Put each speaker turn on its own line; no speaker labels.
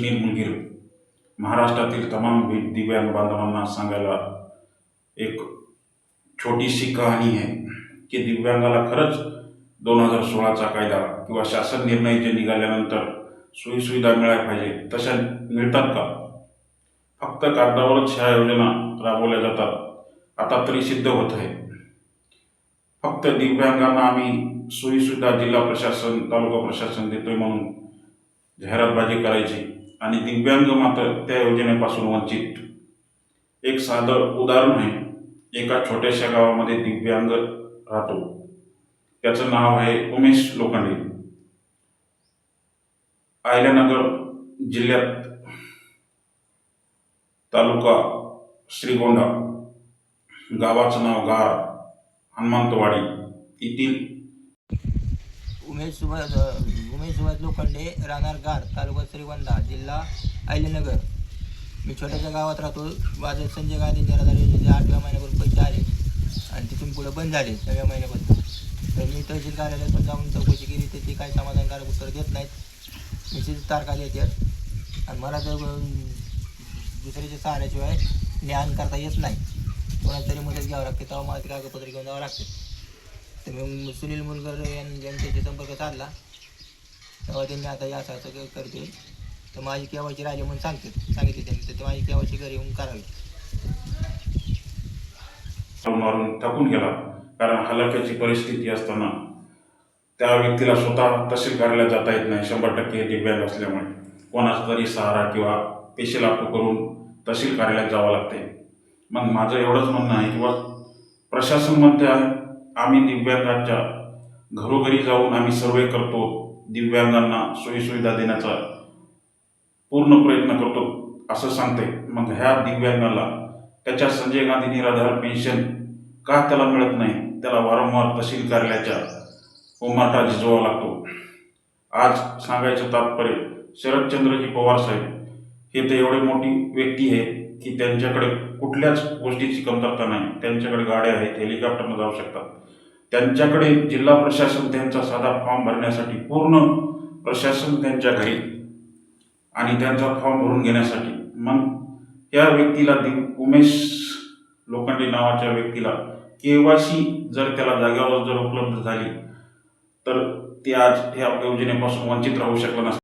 सुनील मुलगीर महाराष्ट्रातील तमाम दिव्यांग बांधवांना सांगायला एक छोटीशी कहाणी आहे की दिव्यांगाला खरंच 2016चा कायदा किंवा शासन निर्णय जे निघाल्यानंतर सोयीसुविधा मिळायला पाहिजे तशा मिळतात का? फक्त कागदावरच ह्या योजना राबवल्या जातात आता तरी सिद्ध होत आहे. फक्त दिव्यांगांना आम्ही सोयीसुविधा जिल्हा प्रशासन तालुका प्रशासन देतोय म्हणून जाहिरातबाजी करायची आणि दिव्यांग मात्र त्या योजनेपासून वंचित. एक साधं उदाहरण आहे. एका छोट्याशा गावामध्ये दिव्यांग राहतो. त्याचं नाव आहे उमेश लोखंडे. अहिल्यानगर जिल्ह्यात तालुका श्रीगोंदा, गावाचं नाव गार हनुमंतवाडी येथील
उमेश सुभाष लोखंडे, राहणार गार, तालुका श्रीगोंदा, जिल्हा अहिल्यानगर. मी छोट्याशा गावात राहतो. माझं संजय गांधी निराधार योजनेचे 8व्या महिन्यापासून पैसे आले आणि तिथून पुढे बंद झाले 9व्या महिन्यापासून. तर मी तहसील कार्यालयात पण जाऊन चौकशी केली तर ते काही समाधानकारक उत्तर देत नाहीत. निश्चित तारखा देतात आणि मला तर दुसऱ्याच्या सहाऱ्याशिवाय ज्ञान करता येत नाही. कोणाला तरी मदत घ्यावं लागते तेव्हा मला ते कागदपत्र घेऊन जावं लागते. तर मग सुनील मुलगर यांच्याशी संपर्क साधला तेव्हा त्यांनी आता या असं करते तर माझी केवायची राहिली म्हणून सांगितले त्यांनी. तर ते माझी केवायची घरी येऊन करावी.
मारून थकून गेला कारण हलाखीची परिस्थिती असताना त्या व्यक्तीला स्वतः तहसील कार्यालयात जाता येत नाही. 100% दिव्यांग असल्यामुळे कोणाचा तरी सहारा किंवा पेशी लाटू करून तहसील कार्यालयात जावं लागते. मग माझं एवढंच म्हणणं आहे किंवा प्रशासन म्हणते आहे आम्ही दिव्यांगांच्या घरोघरी जाऊन आम्ही सर्वे करतो, दिव्यांगांना सोयीसुविधा देण्याचा पूर्ण प्रयत्न करतो असं सांगते. मग ह्या दिव्यांगाला त्याच्या संजय गांधी निराधार पेन्शन का त्याला मिळत नाही? त्याला वारंवार तहसील कार्यालयाच्या उमाटा झिजवावा लागतो. आज सांगायचं तात्पर्य शरदचंद्रजी पवार साहेब हे तर एवढी मोठी व्यक्ती आहे की त्यांच्याकडे कुठल्याच गोष्टीची कमतरता नाही. त्यांच्याकडे गाड्या आहेत, हेलिकॉप्टरनं जाऊ शकतात. त्यांच्याकडे जिल्हा प्रशासन त्यांचा साधा फॉर्म भरण्यासाठी पूर्ण प्रशासन त्यांच्या घरी आणि त्यांचा फॉर्म भरून घेण्यासाठी. मग या व्यक्तीला उमेश लोखंडे नावाच्या व्यक्तीला केवायसी जर त्याला जागेवर जर उपलब्ध झाली तर ते आज ह्या योजनेपासून वंचित राहू शकला नसतं.